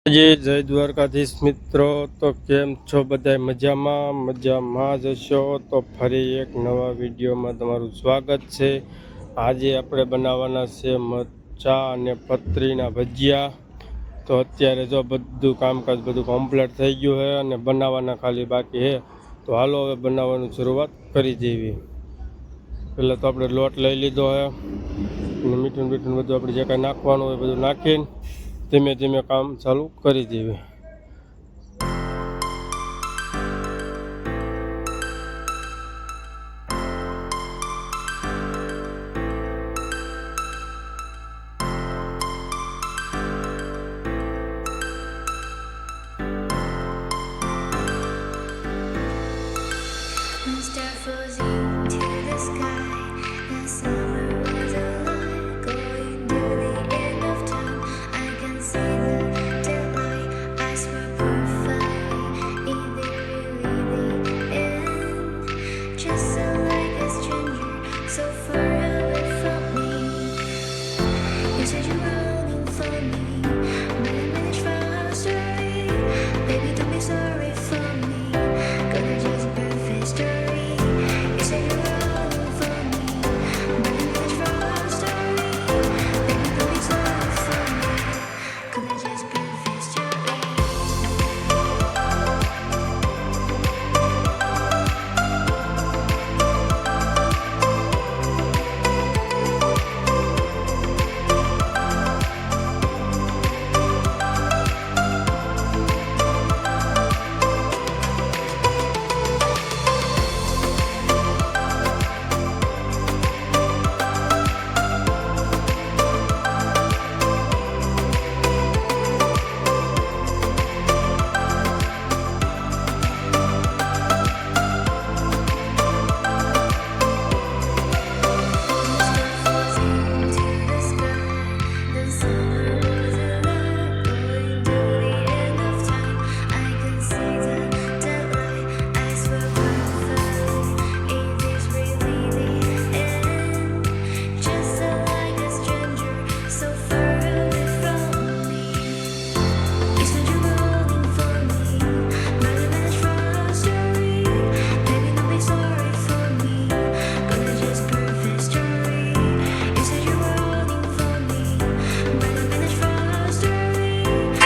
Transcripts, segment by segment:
જય દ્વારકાધીશ મિત્રો, તો કેમ છો બધા? મજામાં જ હશો. તો ફરી એક નવા વિડીયોમાં તમારું સ્વાગત છે. આજે આપણે બનાવવાના છે મરચાં અને પતરીના ભજીયા. તો અત્યારે જો બધું કામકાજ બધું કમ્પ્લીટ થઈ ગયું છે અને બનાવવાના ખાલી બાકી છે. તો હાલો હવે બનાવવાની શરૂઆત કરી દેવી. પહેલાં તો આપણે લોટ લઈ લીધો છે અને મીઠું બધું આપણે જે કાંઈ નાખવાનું હોય બધું નાખીને ધીમે ધીમે કામ ચાલુ કરી દેવી.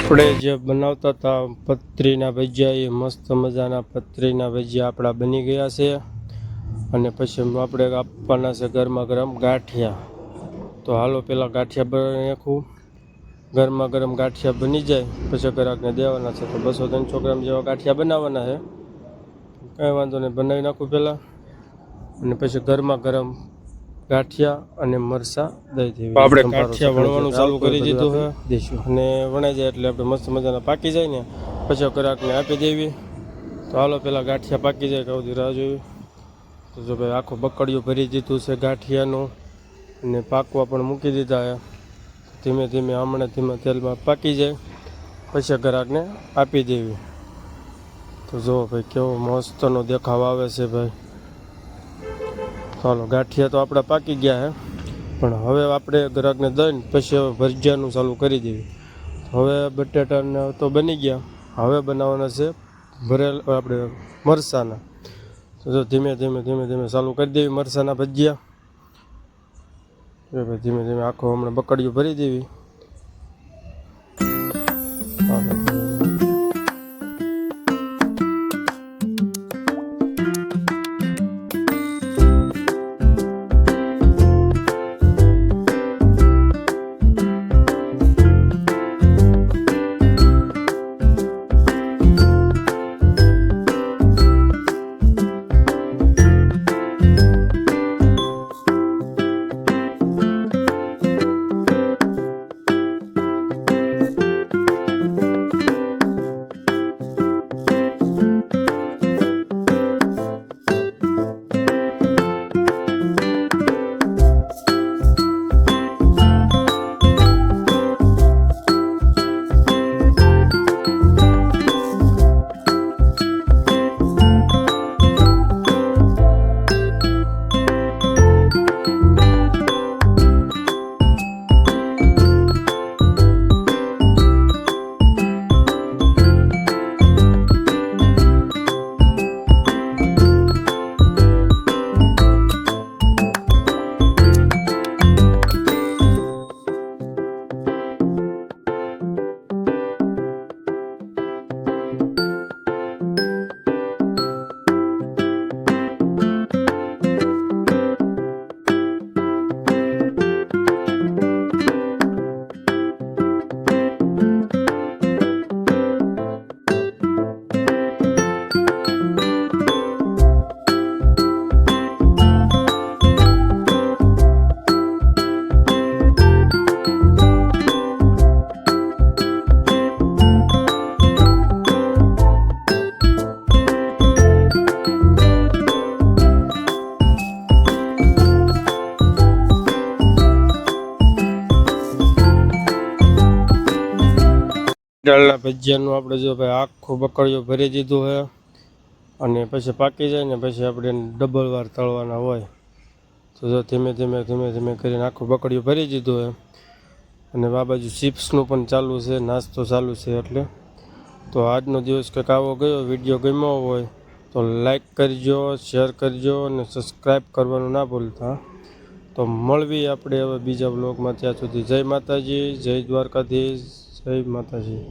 આપણે જે બનાવતા હતા પતરીના ભજીયા, એ મસ્ત મજાના પતરીના ભજીયા આપણા બની ગયા છે. અને પછી આપણે આપવાના છે ગરમા ગરમ ગાંઠિયા. તો હાલો પહેલાં ગાંઠિયા બનાવી નાખું. ગરમા ગરમ ગાંઠિયા બની જાય પછી ગ્રાહકને દેવાના છે. તો 200-300 ગ્રામ જેવા ગાંઠિયા બનાવવાના છે. કાંઈ વાંધો નહીં, બનાવી નાખું પહેલાં અને પછી ગરમા ગરમ ગાંઠિયા અને મરચાં દઈ દેવી. આપણે ગાંઠિયા વણવાનું ચાલુ કરી દીધું છે દઈશું અને વણાઈ જાય એટલે આપણે મસ્ત મજાના પાકી જાય ને પછી ગ્રાહકને આપી દેવી. તો હાલો પહેલાં ગાંઠિયા પાકી જાય કાંઈ રાહ જોવી. તો જો ભાઈ આખું બકડીયું ભરી દીધું છે ગાંઠિયાનું અને પાકવા પણ મૂકી દીધા છે. ધીમે ધીમે હમણાં ધીમે તેલમાં પાકી જાય પછી ગ્રાહકને આપી દેવી. તો જુઓ ભાઈ કેવો મસ્તનો દેખાવ આવે છે ભાઈ. ચાલો ગાંઠિયા તો આપણા પાકી ગયા છે, પણ હવે આપણે ગ્રાહકને દઈને પછી હવે ભજીયાનું ચાલુ કરી દેવી. હવે બટાટાને તો બની ગયા, હવે બનાવવાના છે ભરેલ આપણે મરચાંના. તો જો ધીમે ધીમે ધીમે ધીમે ચાલુ કરી દેવી મરચાંના ભજીયા. ધીમે ધીમે આખો હમણાં બકડીયું ભરી દેવી. દાળના ભજીયાનું આપણે જો ભાઈ આખું બકડીઓ ભરી દીધું છે અને પછી પાકી જાય ને પછી આપણે ડબલ વાર તળવાના હોય. તો જો ધીમે ધીમે કરીને આખું બકડીઓ ભરી દીધું છે અને આ બાજુ ચિપ્સનું પણ ચાલુ છે, નાસ્તો ચાલુ છે. એટલે તો આજનો દિવસ કંઈક આવો ગયો. વિડીયો ગમ્યો હોય તો લાઈક કરજો, શેર કરજો અને સબસ્ક્રાઈબ કરવાનું ના ભૂલતા. તો મળવી આપણે હવે બીજા બ્લોગમાં. ત્યાં સુધી જય માતાજી, જય દ્વારકાધીશ, જય માતાજી.